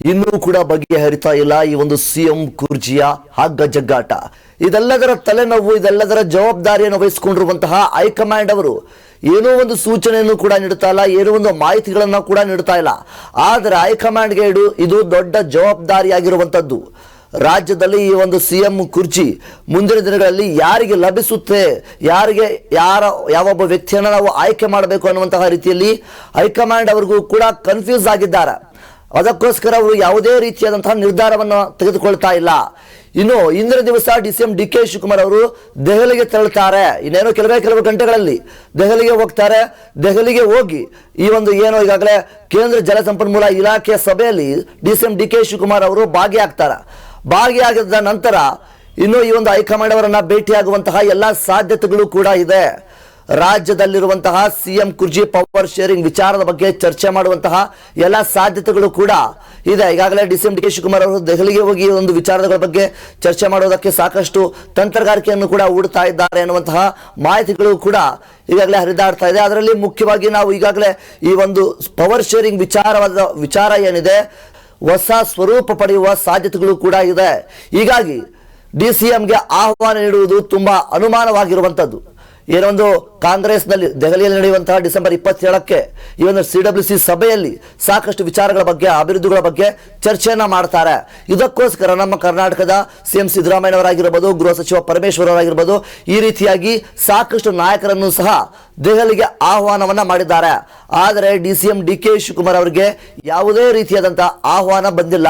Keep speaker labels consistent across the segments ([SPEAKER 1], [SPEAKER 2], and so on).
[SPEAKER 1] ಇನ್ನೂ ಕೂಡ ಬಗೆಹರಿತಾ ಇಲ್ಲ ಈ ಒಂದು ಸಿಎಂ ಕುರ್ಜಿಯ ಹಗ್ಗ ಜಗ್ಗಾಟ. ಇದೆಲ್ಲದರ ತಲೆನೋವು, ಇದೆಲ್ಲದರ ಜವಾಬ್ದಾರಿಯನ್ನು ವಹಿಸಿಕೊಂಡಿರುವಂತಹ ಹೈಕಮಾಂಡ್ ಅವರು ಏನೋ ಒಂದು ಸೂಚನೆಯನ್ನು ಕೂಡ ನೀಡ್ತಾ ಇಲ್ಲ, ಏನೋ ಒಂದು ಮಾಹಿತಿಗಳನ್ನು ಕೂಡ ನೀಡ್ತಾ ಇಲ್ಲ. ಆದರೆ ಹೈಕಮಾಂಡ್ಗೆ ಇದು ದೊಡ್ಡ ಜವಾಬ್ದಾರಿಯಾಗಿರುವಂಥದ್ದು. ರಾಜ್ಯದಲ್ಲಿ ಈ ಒಂದು ಸಿಎಂ ಕುರ್ಚಿ ಮುಂದಿನ ದಿನಗಳಲ್ಲಿ ಯಾರಿಗೆ ಲಭಿಸುತ್ತೆ, ಯಾವೊಬ್ಬ ವ್ಯಕ್ತಿಯನ್ನು ನಾವು ಆಯ್ಕೆ ಮಾಡಬೇಕು ಅನ್ನುವಂತಹ ರೀತಿಯಲ್ಲಿ ಹೈಕಮಾಂಡ್ ಅವರಿಗೂ ಕೂಡ ಕನ್ಫ್ಯೂಸ್ ಆಗಿದ್ದಾರೆ. ಅದಕ್ಕೋಸ್ಕರ ಅವರು ಯಾವುದೇ ರೀತಿಯಾದಂತಹ ನಿರ್ಧಾರವನ್ನು ತೆಗೆದುಕೊಳ್ತಾ ಇಲ್ಲ. ಇನ್ನು ಇಂದಿನ ದಿವಸ ಡಿಸಿಎಂ ಡಿ.ಕೆ. ಶಿವಕುಮಾರ್ ಅವರು ದೆಹಲಿಗೆ ತೆರಳುತ್ತಾರೆ. ಇನ್ನೇನು ಕೆಲವು ಗಂಟೆಗಳಲ್ಲಿ ದೆಹಲಿಗೆ ಹೋಗ್ತಾರೆ. ದೆಹಲಿಗೆ ಹೋಗಿ ಈ ಒಂದು ಈಗಾಗಲೇ ಕೇಂದ್ರ ಜಲಸಂಪನ್ಮೂಲ ಇಲಾಖೆಯ ಸಭೆಯಲ್ಲಿ ಡಿಸಿಎಂ ಡಿ.ಕೆ. ಶಿವಕುಮಾರ್ ಅವರು ಭಾಗಿಯಾಗಿದ್ದ ನಂತರ ಇನ್ನು ಈ ಒಂದು ಹೈಕಮಾಂಡ್ ಅವರನ್ನ ಭೇಟಿಯಾಗುವಂತಹ ಎಲ್ಲ ಸಾಧ್ಯತೆಗಳು ಕೂಡ ಇದೆ. ರಾಜ್ಯದಲ್ಲಿರುವಂತಹ ಸಿಎಂ ಕುರ್ಚಿ ಪವರ್ ಶೇರಿಂಗ್ ವಿಚಾರದ ಬಗ್ಗೆ ಚರ್ಚೆ ಮಾಡುವಂತಹ ಎಲ್ಲ ಸಾಧ್ಯತೆಗಳು ಕೂಡ ಇದೆ. ಈಗಾಗಲೇ ಡಿಸಿಎಂ ಡಿ.ಕೆ. ಶಿವಕುಮಾರ್ ಅವರು ದೆಹಲಿಗೆ ಹೋಗಿ ಒಂದು ವಿಚಾರಗಳ ಬಗ್ಗೆ ಚರ್ಚೆ ಮಾಡೋದಕ್ಕೆ ಸಾಕಷ್ಟು ತಂತ್ರಗಾರಿಕೆಯನ್ನು ಕೂಡ ಹೂಡ್ತಾ ಇದ್ದಾರೆ ಎನ್ನುವಂತಹ ಮಾಹಿತಿಗಳು ಕೂಡ ಈಗಾಗಲೇ ಹರಿದಾಡ್ತಾ ಇದೆ. ಅದರಲ್ಲಿ ಮುಖ್ಯವಾಗಿ ನಾವು ಈಗಾಗಲೇ ಈ ಒಂದು ಪವರ್ ಶೇರಿಂಗ್ ವಿಚಾರ ಏನಿದೆ ಹೊಸ ಸ್ವರೂಪ ಪಡೆಯುವ ಸಾಧ್ಯತೆಗಳು ಕೂಡ ಇದೆ. ಹೀಗಾಗಿ ಡಿಸಿಎಂಗೆ ಆಹ್ವಾನ ನೀಡುವುದು ತುಂಬಾ ಅನುಮಾನವಾಗಿರುವಂಥದ್ದು. ಏನೊಂದು ಕಾಂಗ್ರೆಸ್ನಲ್ಲಿ ದೆಹಲಿಯಲ್ಲಿ ನಡೆಯುವಂತಹ ಡಿಸೆಂಬರ್ 27ಕ್ಕೆ ಈ ಒಂದು CWC ಸಭೆಯಲ್ಲಿ ಸಾಕಷ್ಟು ವಿಚಾರಗಳ ಬಗ್ಗೆ, ಅಭಿವೃದ್ಧಿಗಳ ಬಗ್ಗೆ ಚರ್ಚೆಯನ್ನ ಮಾಡ್ತಾರೆ. ಇದಕ್ಕೋಸ್ಕರ ನಮ್ಮ ಕರ್ನಾಟಕದ ಸಿಎಂ ಸಿದ್ದರಾಮಯ್ಯನವರಾಗಿರ್ಬೋದು, ಗೃಹ ಸಚಿವ ಪರಮೇಶ್ವರ್ ಅವರಾಗಿರ್ಬೋದು, ಈ ರೀತಿಯಾಗಿ ಸಾಕಷ್ಟು ನಾಯಕರನ್ನು ಸಹ ದೆಹಲಿಗೆ ಆಹ್ವಾನವನ್ನ ಮಾಡಿದ್ದಾರೆ. ಆದರೆ ಡಿಸಿಎಂ ಡಿ.ಕೆ. ಶಿವಕುಮಾರ್ ಅವರಿಗೆ ಯಾವುದೇ ರೀತಿಯಾದಂತಹ ಆಹ್ವಾನ ಬಂದಿಲ್ಲ.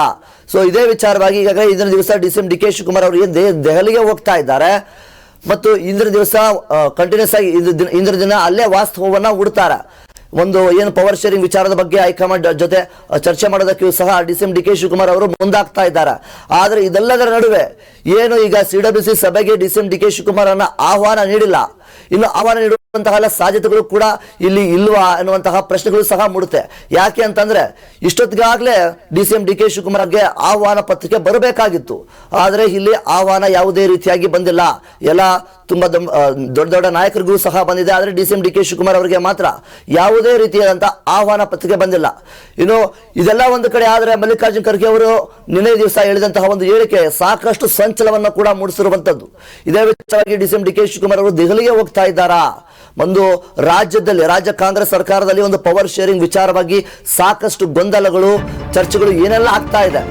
[SPEAKER 1] ಸೊ ಇದೇ ವಿಚಾರವಾಗಿ ಈಗಾಗಲೇ ಇಂದಿನ ದಿವಸ ಡಿಸಿಎಂ ಡಿ.ಕೆ. ಶಿವಕುಮಾರ್ ಅವರಿಗೆ ದೆಹಲಿಗೆ ಹೋಗ್ತಾ ಇದ್ದಾರೆ ಮತ್ತು ಇಂದಿನ ದಿವಸ ಕಂಟಿನ್ಯೂಸ್ ಆಗಿ ಇಂದಿನ ದಿನ ಅಲ್ಲೇ ವಾಸ್ತವವನ್ನ ಹೂಡ್ತಾರೆ. ಒಂದು ಏನು ಪವರ್ ಶೇರಿಂಗ್ ವಿಚಾರದ ಬಗ್ಗೆ ಹೈಕಮಾಂಡ್ ಜೊತೆ ಚರ್ಚೆ ಮಾಡೋದಕ್ಕೆ ಸಹ ಡಿಸಿಎಂ ಡಿ.ಕೆ. ಶಿವಕುಮಾರ್ ಅವರು ಮುಂದಾಗ್ತಾ ಇದ್ದಾರೆ. ಆದರೆ ಇದೆಲ್ಲದರ ನಡುವೆ ಏನು ಈಗ CWC ಸಭೆಗೆ ಡಿಸಿಎಂ ಡಿ.ಕೆ. ಶಿವಕುಮಾರ್ ಅನ್ನ ಆಹ್ವಾನ ನೀಡಿಲ್ಲ. ಇನ್ನು ಆಹ್ವಾನ ನೀಡುವಂತಹ ಸಾಧ್ಯತೆಗಳು ಕೂಡ ಇಲ್ಲಿ ಇಲ್ವಾ ಎನ್ನುವಂತಹ ಪ್ರಶ್ನೆಗಳು ಸಹ ಮೂಡುತ್ತೆ. ಯಾಕೆ ಅಂತಂದ್ರೆ ಇಷ್ಟೊತ್ತಿಗಾಗಲೇ ಡಿಸಿಎಂ ಡಿ.ಕೆ. ಶಿವಕುಮಾರ್ಗೆ ಆಹ್ವಾನ ಪತ್ರಿಕೆ ಬರಬೇಕಾಗಿತ್ತು. ಆದರೆ ಇಲ್ಲಿ ಆಹ್ವಾನ ಯಾವುದೇ ರೀತಿಯಾಗಿ ಬಂದಿಲ್ಲ. ಎಲ್ಲ ತುಂಬಾ ದೊಡ್ಡ ನಾಯಕರಿಗೂ ಸಹ ಬಂದಿದೆ. ಆದರೆ ಡಿಸಿಎಂ ಡಿ.ಕೆ. ಶಿವಕುಮಾರ್ ಅವರಿಗೆ ಮಾತ್ರ ಯಾವುದೇ ರೀತಿಯಾದಂತಹ ಆಹ್ವಾನ ಪತ್ರಿಕೆ ಬಂದಿಲ್ಲ. ಇನ್ನು ಇದೆಲ್ಲ ಒಂದು ಕಡೆ ಆದರೆ ಮಲ್ಲಿಕಾರ್ಜುನ್ ಖರ್ಗೆ ಅವರು ನಿನ್ನೆ ದಿವಸ ಹೇಳಿದಂತಹ ಒಂದು ಹೇಳಿಕೆ ಸಾಕಷ್ಟು ಸಂಚಲನವನ್ನು ಕೂಡ ಮೂಡಿಸಿರುವಂತದ್ದು. ಇದೇ ವಿಚಾರವಾಗಿ ಡಿಸಿಎಂ ಡಿ.ಕೆ. ಶಿವಕುಮಾರ್ ಅವರು ದೆಹಲಿಗೆ ಹೋಗ್ತಾ ಇದ್ದಾರಾ? ಒಂದು ರಾಜ್ಯ ಕಾಂಗ್ರೆಸ್ ಸರ್ಕಾರದಲ್ಲಿ ಒಂದು ಪವರ್ ಶೇರಿಂಗ್ ವಿಚಾರವಾಗಿ ಸಾಕಷ್ಟು ಗೊಂದಲಗಳು, ಚರ್ಚೆಗಳು ಏನೆಲ್ಲ ಆಗ್ತಾ ಇದೆ.